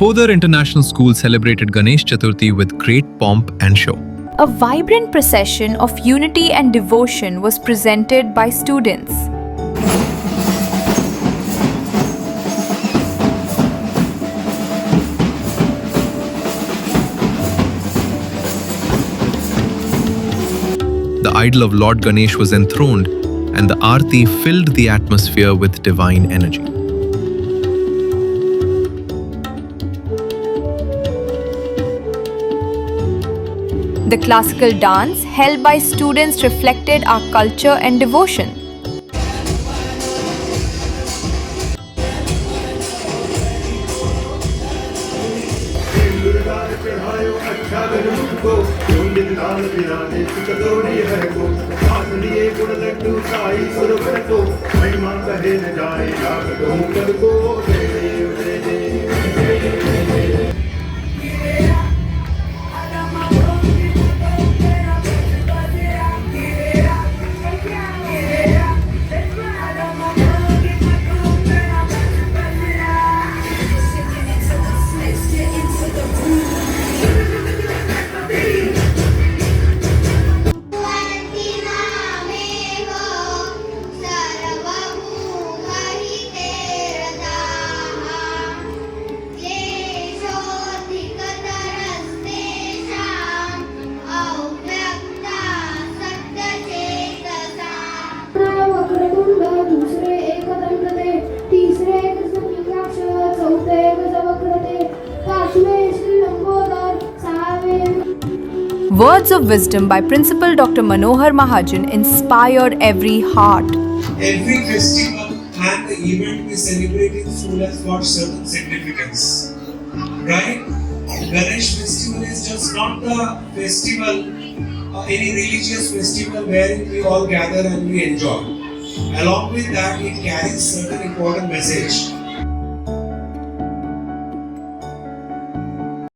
Podar International School celebrated Ganesh Chaturthi with great pomp and show. A vibrant procession of unity and devotion was presented by students. The idol of Lord Ganesh was enthroned, and the Aarti filled the atmosphere with divine energy. The classical dance held by students reflected our culture and devotion. Words of wisdom by Principal Dr. Manohar Mahajan inspired every heart. Every festival and the event we celebrate in school has got certain significance. Right? Ganesh festival is just not the festival, any religious festival wherein we all gather and we enjoy. Along with that, it carries certain important message.